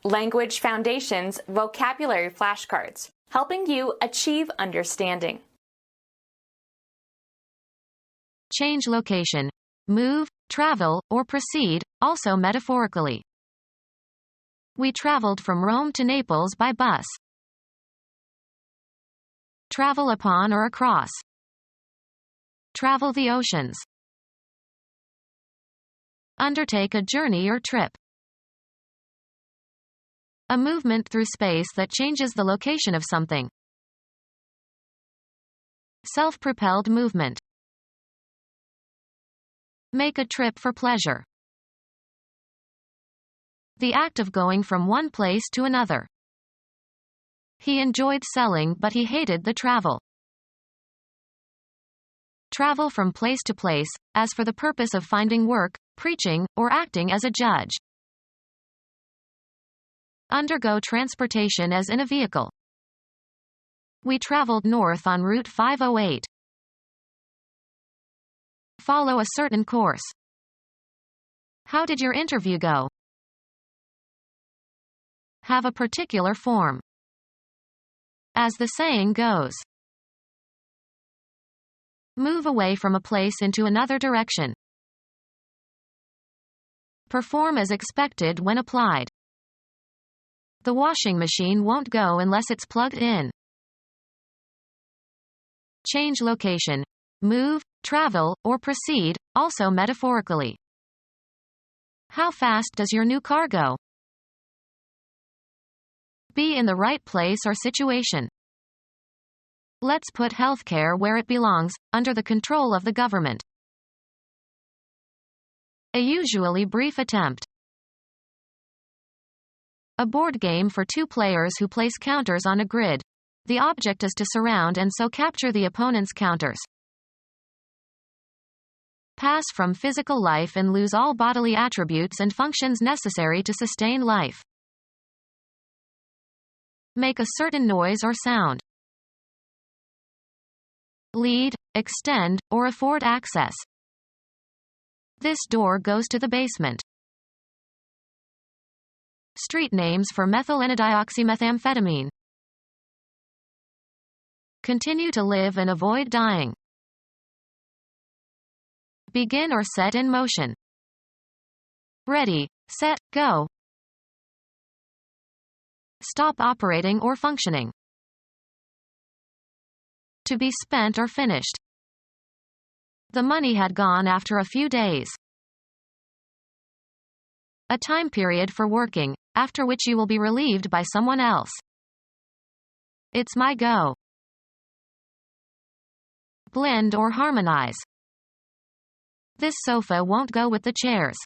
Language Foundations Vocabulary Flashcards, helping you achieve understanding. Change location. Move, travel, or proceed, also metaphorically. We traveled from Rome to Naples by bus. Travel upon or across. Travel the oceans. Undertake a journey or trip. A movement through space that changes the location of something. Self-propelled movement. Make a trip for pleasure. The act of going from one place to another. He enjoyed selling, but he hated the travel. Travel from place to place, as for the purpose of finding work, preaching, or acting as a judge. Undergo transportation as in a vehicle. We traveled north on Route 508. Follow a certain course. How did your interview go? Have a particular form. As the saying goes. Move away from a place into another direction. Perform as expected when applied. The washing machine won't go unless it's plugged in. Change location. Move, travel, or proceed, also metaphorically. How fast does your new car go? Be in the right place or situation. Let's put healthcare where it belongs, under the control of the government. A usually brief attempt. A board game for two players who place counters on a grid. The object is to surround and so capture the opponent's counters. Pass from physical life and lose all bodily attributes and functions necessary to sustain life. Make a certain noise or sound. Lead, extend, or afford access. This door goes to the basement. Street names for methylenedioxymethamphetamine. Continue to live and avoid dying. Begin or set in motion. Ready, set, go. Stop operating or functioning. To be spent or finished. The money had gone after a few days. A time period for working, after which you will be relieved by someone else. It's my go. Blend or harmonize. This sofa won't go with the chairs.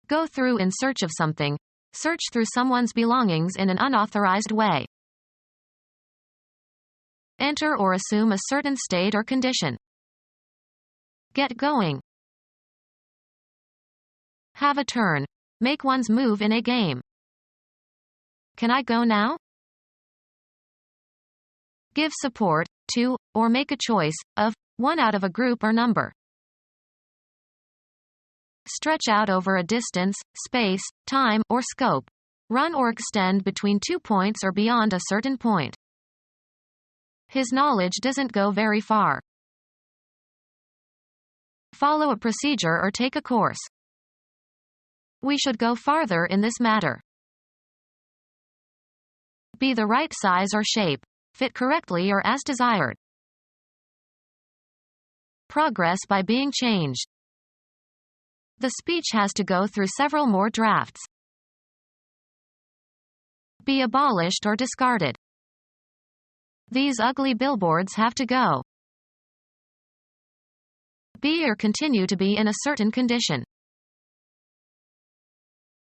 Go through in search of something. Search through someone's belongings in an unauthorized way. Enter or assume a certain state or condition. Get going. Have a turn. Make one's move in a game. Can I go now? Give support to, or make a choice of, one out of a group or number. Stretch out over a distance, space, time, or scope. Run or extend between 2 points or beyond a certain point. His knowledge doesn't go very far. Follow a procedure or take a course. We should go farther in this matter. Be the right size or shape. Fit correctly or as desired. Progress by being changed. The speech has to go through several more drafts. Be abolished or discarded. These ugly billboards have to go. Be or continue to be in a certain condition.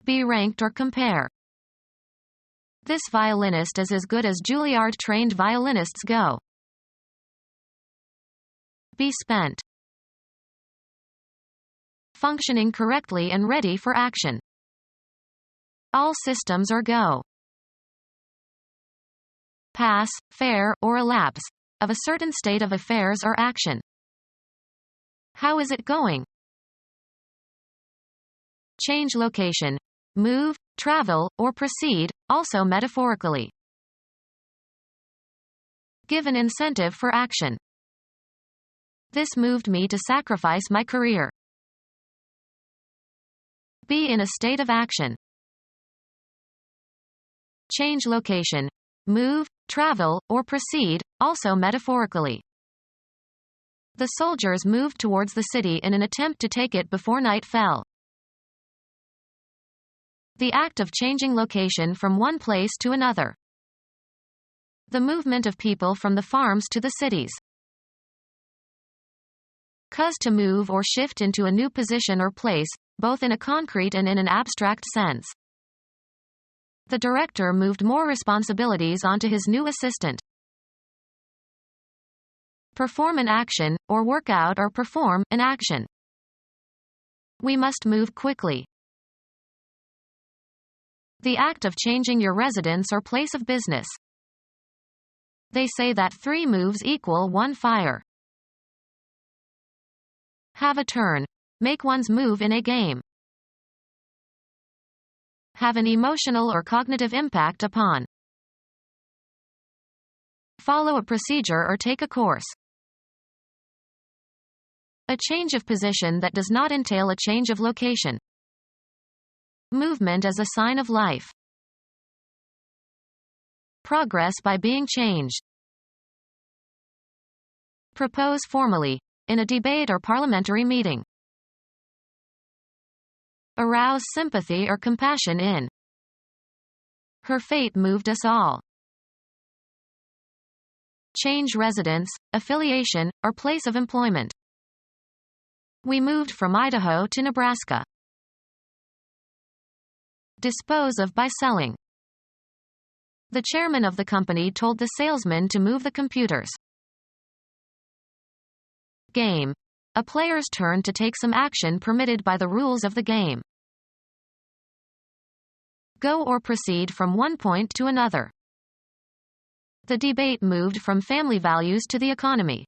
Be ranked or compare. This violinist is as good as Juilliard-trained violinists go. Be spent. Functioning correctly and ready for action. All systems are go. Pass, fair, or elapse, of a certain state of affairs or action. How is it going? Change location. move, travel, or proceed, also metaphorically. Give an incentive for action. This moved me to sacrifice my career. Be in a state of action. Change location. Move, travel, or proceed, also metaphorically. The soldiers moved towards the city in an attempt to take it before night fell. The act of changing location from one place to another. The movement of people from the farms to the cities. Cause to move or shift into a new position or place, both in a concrete and in an abstract sense. The director moved more responsibilities onto his new assistant. Perform an action, or work out or perform an action. We must move quickly. The act of changing your residence or place of business. They say that 3 moves equal 1 fire. Have a turn. Make one's move in a game. Have an emotional or cognitive impact upon. Follow a procedure or take a course. A change of position that does not entail a change of location. Movement as a sign of life. Progress by being changed. Propose formally. In a debate or parliamentary meeting. Arouse sympathy or compassion in. Her fate moved us all. Change residence, affiliation, or place of employment. We moved from Idaho to Nebraska. Dispose of by selling. The chairman of the company told the salesman to move the computers. Game. A player's turn to take some action permitted by the rules of the game. Go or proceed from one point to another. The debate moved from family values to the economy.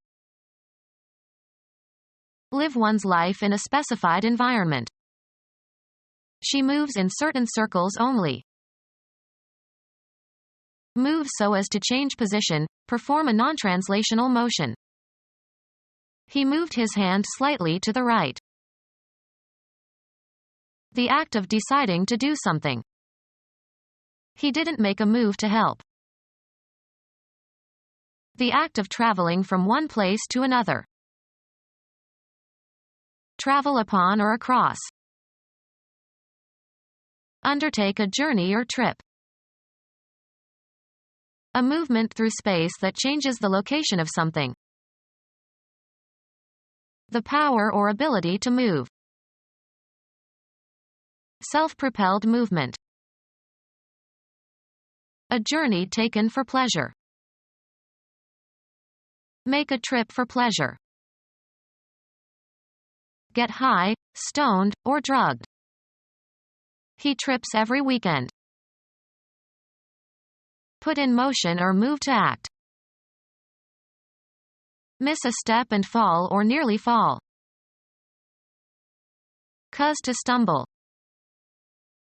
Live one's life in a specified environment. She moves in certain circles only. Move so as to change position, perform a non-translational motion. He moved his hand slightly to the right. The act of deciding to do something. He didn't make a move to help. The act of traveling from one place to another. Travel upon or across. Undertake a journey or trip. A movement through space that changes the location of something. The power or ability to move. Self-propelled movement. A journey taken for pleasure. Make a trip for pleasure. Get high, stoned, or drugged. He trips every weekend. Put in motion or move to act. Miss a step and fall or nearly fall. Cause to stumble.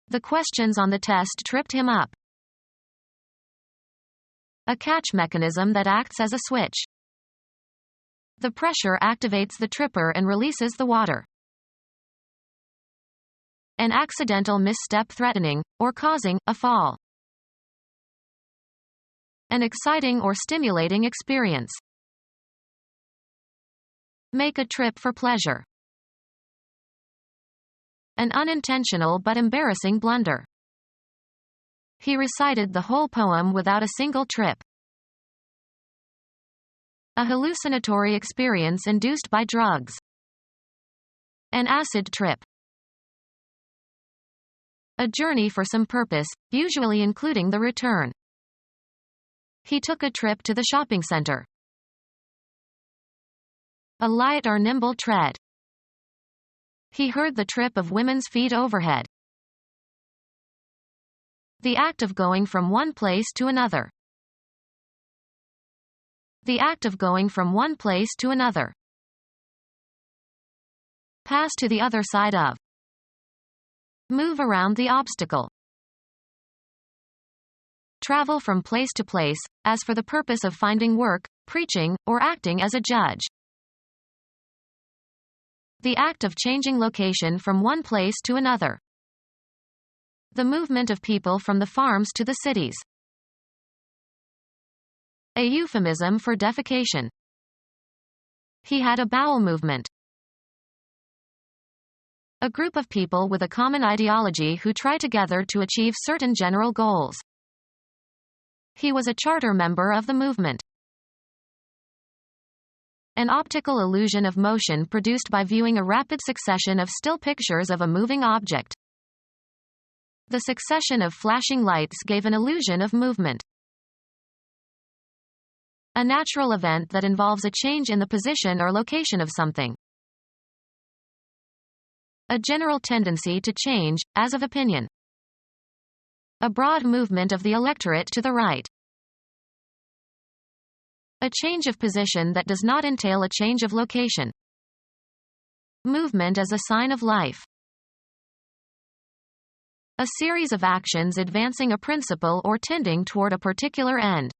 The questions on the test tripped him up. A catch mechanism that acts as a switch. The pressure activates the tripper and releases the water. An accidental misstep threatening, or causing, a fall. An exciting or stimulating experience. Make a trip for pleasure. An unintentional but embarrassing blunder. He recited the whole poem without a single trip. A hallucinatory experience induced by drugs. An acid trip. A journey for some purpose, usually including the return. He took a trip to the shopping center. A light or nimble tread. He heard the trip of women's feet overhead. The act of going from one place to another. The act of going from one place to another. Pass to the other side of. Move around the obstacle. Travel from place to place, as for the purpose of finding work, preaching, or acting as a judge. The act of changing location from one place to another. The movement of people from the farms to the cities. A euphemism for defecation. He had a bowel movement. A group of people with a common ideology who try together to achieve certain general goals. He was a charter member of the movement. An optical illusion of motion produced by viewing a rapid succession of still pictures of a moving object. The succession of flashing lights gave an illusion of movement. A natural event that involves a change in the position or location of something. A general tendency to change, as of opinion. A broad movement of the electorate to the right. A change of position that does not entail a change of location. Movement as a sign of life. A series of actions advancing a principle or tending toward a particular end.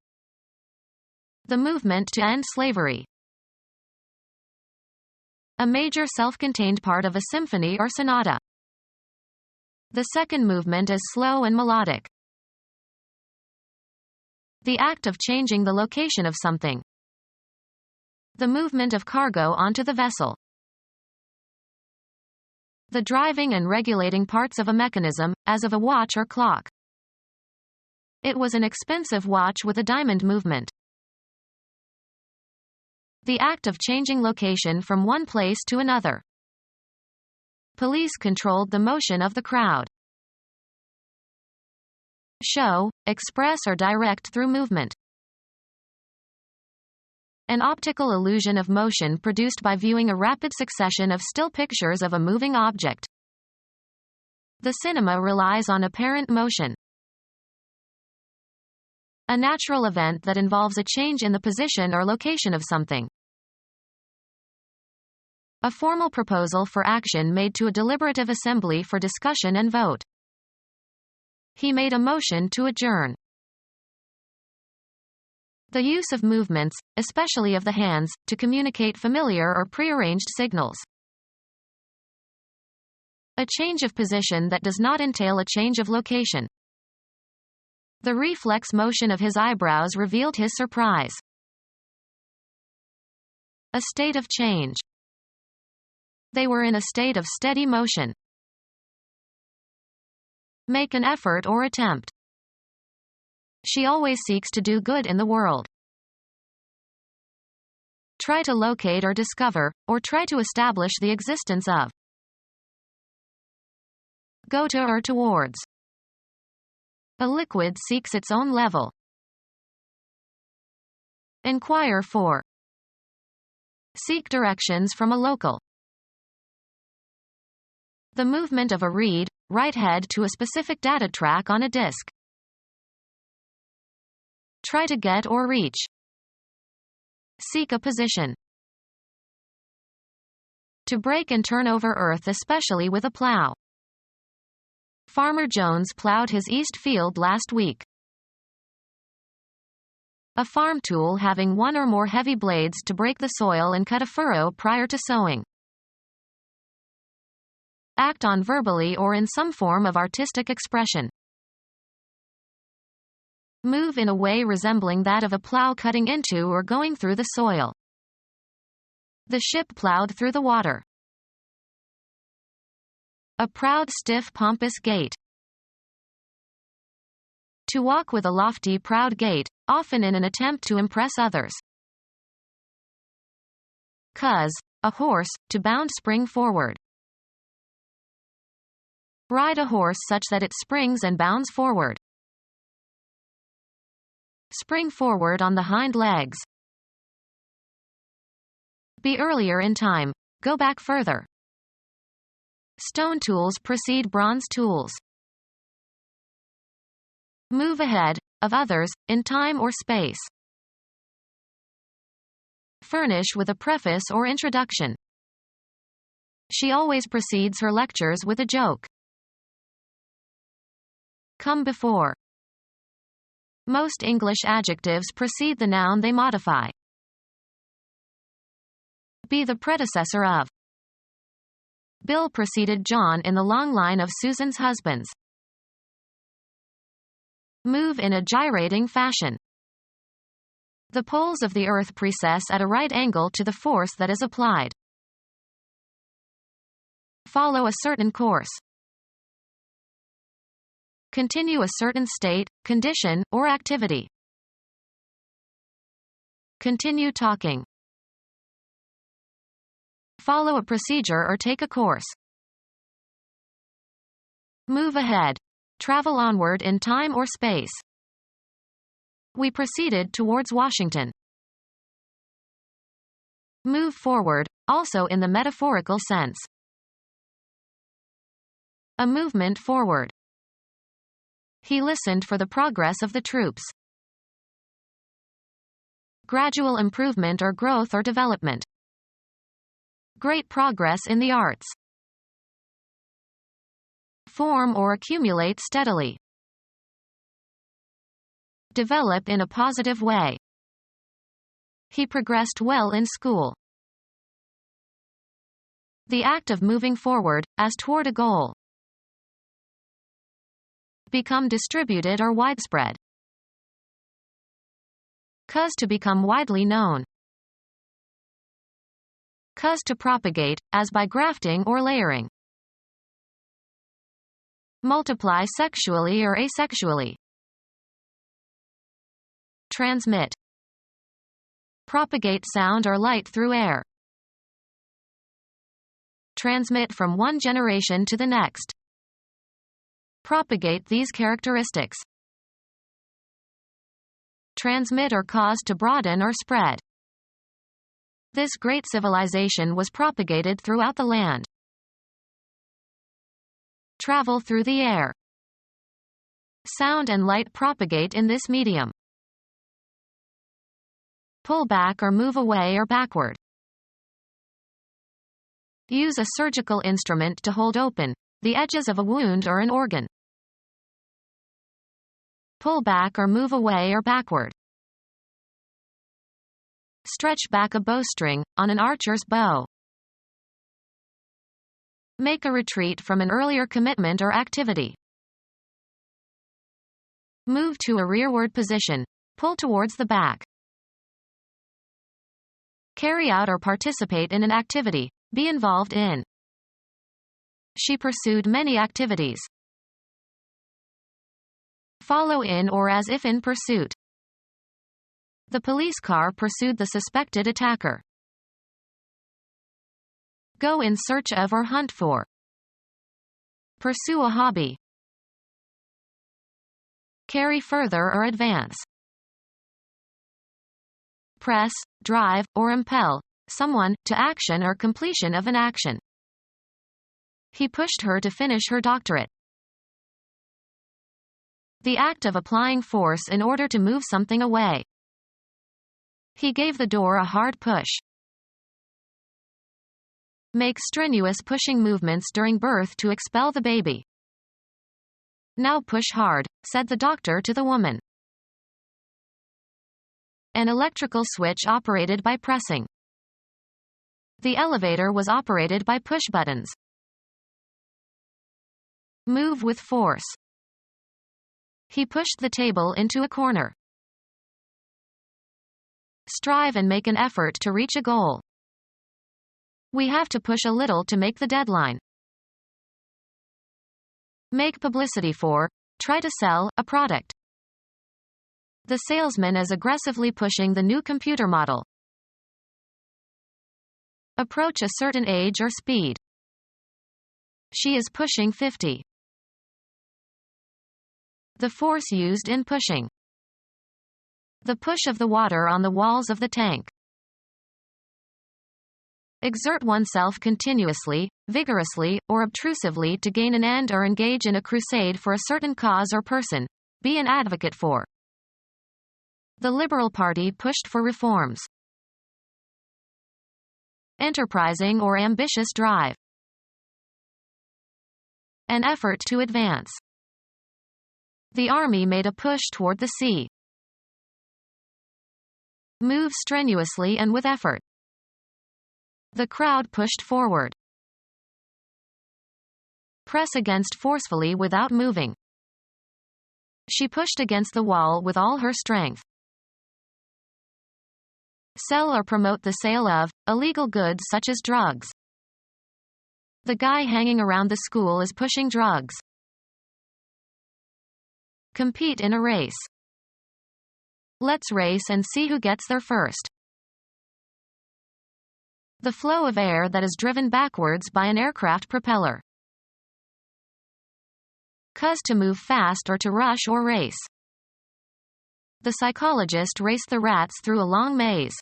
The movement to end slavery. A major self-contained part of a symphony or sonata. The second movement is slow and melodic. The act of changing the location of something. The movement of cargo onto the vessel. The driving and regulating parts of a mechanism, as of a watch or clock. It was an expensive watch with a diamond movement. The act of changing location from one place to another. Police controlled the motion of the crowd. Show, express or direct through movement. An optical illusion of motion produced by viewing a rapid succession of still pictures of a moving object. The cinema relies on apparent motion. A natural event that involves a change in the position or location of something. A formal proposal for action made to a deliberative assembly for discussion and vote. He made a motion to adjourn. The use of movements, especially of the hands, to communicate familiar or prearranged signals. A change of position that does not entail a change of location. The reflex motion of his eyebrows revealed his surprise. A state of change. They were in a state of steady motion. Make an effort or attempt. She always seeks to do good in the world. Try to locate or discover, or try to establish the existence of. Go to or towards. A liquid seeks its own level. Inquire for. Seek directions from a local. The movement of a read, write head to a specific data track on a disk. Try to get or reach. Seek a position. To break and turn over earth, especially with a plow. Farmer Jones plowed his east field last week. A farm tool having one or more heavy blades to break the soil and cut a furrow prior to sowing. Act on verbally or in some form of artistic expression. Move in a way resembling that of a plow cutting into or going through the soil. The ship plowed through the water. A proud, stiff, pompous gait. To walk with a lofty, proud gait, often in an attempt to impress others. Cuz, a horse, to bound, spring forward. Ride a horse such that it springs and bounds forward. Spring forward on the hind legs. Be earlier in time. Go back further. Stone tools precede bronze tools. Move ahead of others, in time or space. Furnish with a preface or introduction. She always precedes her lectures with a joke. Come before. Most English adjectives precede the noun they modify. Be the predecessor of. Bill preceded John in the long line of Susan's husbands. Move in a gyrating fashion. The poles of the Earth precess at a right angle to the force that is applied. Follow a certain course. Continue a certain state, condition, or activity. Continue talking. Follow a procedure or take a course. Move ahead. Travel onward in time or space. We proceeded towards Washington. Move forward, also in the metaphorical sense. A movement forward. He listened for the progress of the troops. Gradual improvement or growth or development. Great progress in the arts. Form or accumulate steadily. Develop in a positive way. He progressed well in school. The act of moving forward, as toward a goal. Become distributed or widespread. Cause to become widely known. Cause to propagate, as by grafting or layering. Multiply sexually or asexually. Transmit. Propagate sound or light through air. Transmit from one generation to the next. Propagate these characteristics. Transmit or cause to broaden or spread. This great civilization was propagated throughout the land. Travel through the air. Sound and light propagate in this medium. Pull back or move away or backward. Use a surgical instrument to hold open the edges of a wound or an organ. Pull back or move away or backward. Stretch back a bowstring, on an archer's bow. Make a retreat from an earlier commitment or activity. Move to a rearward position. Pull towards the back. Carry out or participate in an activity. Be involved in. She pursued many activities. Follow in or as if in pursuit. The police car pursued the suspected attacker. Go in search of or hunt for. Pursue a hobby. Carry further or advance. Press, drive, or impel someone to action or completion of an action. He pushed her to finish her doctorate. The act of applying force in order to move something away. He gave the door a hard push. Make strenuous pushing movements during birth to expel the baby. Now push hard, said the doctor to the woman. An electrical switch operated by pressing. The elevator was operated by push buttons. Move with force. He pushed the table into a corner. Strive and make an effort to reach a goal. We have to push a little to make the deadline. Make publicity for, try to sell, a product. The salesman is aggressively pushing the new computer model. Approach a certain age or speed. She is pushing 50. The force used in pushing. The push of the water on the walls of the tank. Exert oneself continuously, vigorously, or obtrusively to gain an end or engage in a crusade for a certain cause or person. Be an advocate for. The Liberal Party pushed for reforms. Enterprising or ambitious drive. An effort to advance. The army made a push toward the sea. Move strenuously and with effort. The crowd pushed forward. Press against forcefully without moving. She pushed against the wall with all her strength. Sell or promote the sale of illegal goods such as drugs. The guy hanging around the school is pushing drugs. Compete in a race. Let's race and see who gets there first. The flow of air that is driven backwards by an aircraft propeller. Cause to move fast or to rush or race. The psychologist raced the rats through a long maze.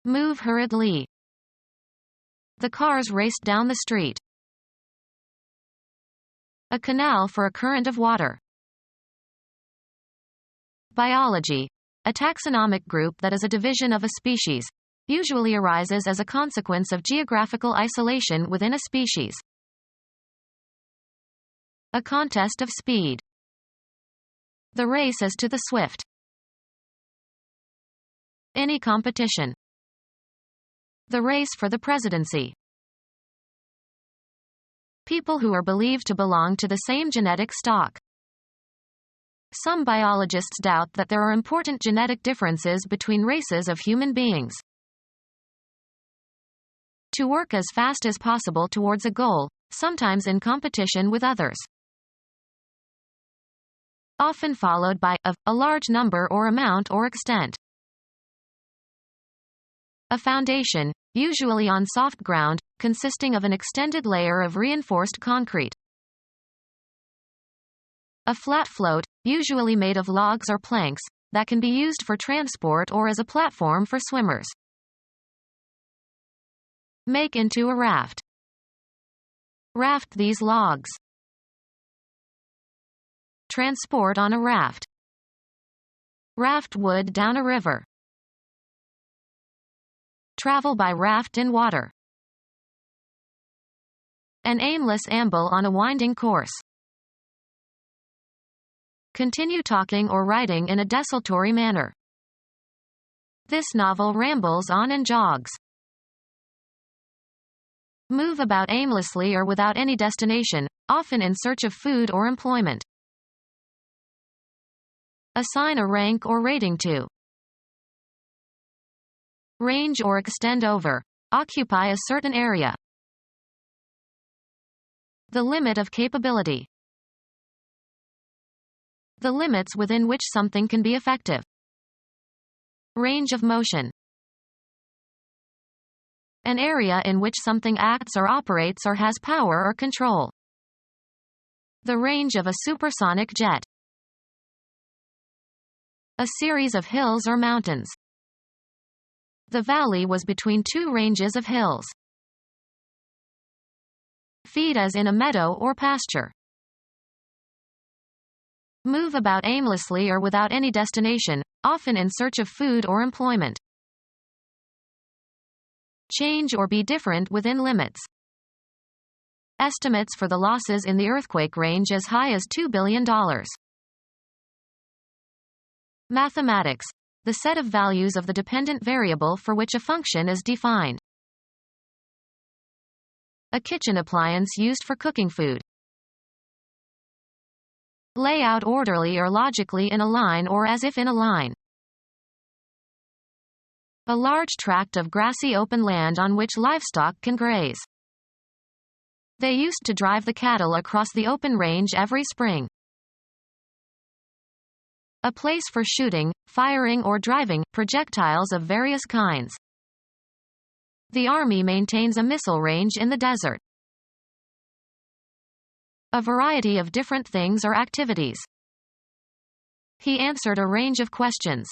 Move hurriedly. The cars raced down the street. A canal for a current of water. Biology. A taxonomic group that is a division of a species, usually arises as a consequence of geographical isolation within a species. A contest of speed. The race is to the swift. Any competition. The race for the presidency. People who are believed to belong to the same genetic stock. Some biologists doubt that there are important genetic differences between races of human beings. To work as fast as possible towards a goal, sometimes in competition with others. Often followed by of a large number or amount or extent. A foundation, usually on soft ground, consisting of an extended layer of reinforced concrete. A flat float, usually made of logs or planks, that can be used for transport or as a platform for swimmers. Make into a raft. Raft these logs. Transport on a raft. Raft wood down a river. Travel by raft in water. An aimless amble on a winding course. Continue talking or writing in a desultory manner. This novel rambles on and jogs. Move about aimlessly or without any destination, often in search of food or employment. Assign a rank or rating to. Range or extend over. Occupy a certain area. The limit of capability. The limits within which something can be effective. Range of motion. An area in which something acts or operates or has power or control. The range of a supersonic jet. A series of hills or mountains. The valley was between two ranges of hills. Feed as in a meadow or pasture. Move about aimlessly or without any destination, often in search of food or employment. Change or be different within limits. Estimates for the losses in the earthquake range as high as $2 billion. Mathematics. The set of values of the dependent variable for which a function is defined. A kitchen appliance used for cooking food. Lay out orderly or logically in a line or as if in a line. A large tract of grassy open land on which livestock can graze. They used to drive the cattle across the open range every spring. A place for shooting, firing or driving projectiles of various kinds. The army maintains a missile range in the desert. A variety of different things or activities. He answered a range of questions.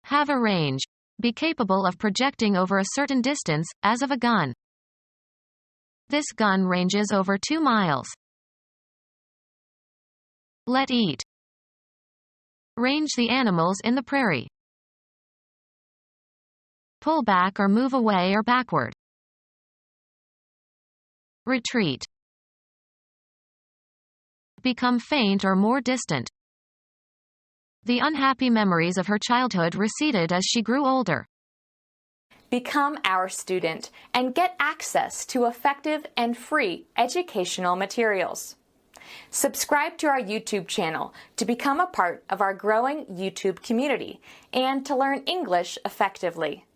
Have a range. Be capable of projecting over a certain distance, as of a gun. This gun ranges over 2 miles. Let eat. Range the animals in the prairie. Pull back or move away or backward. Retreat. become faint or more distant. The unhappy memories of her childhood receded as she grew older. Become our student and get access to effective and free educational materials. Subscribe to our YouTube channel to become a part of our growing YouTube community and to learn English effectively.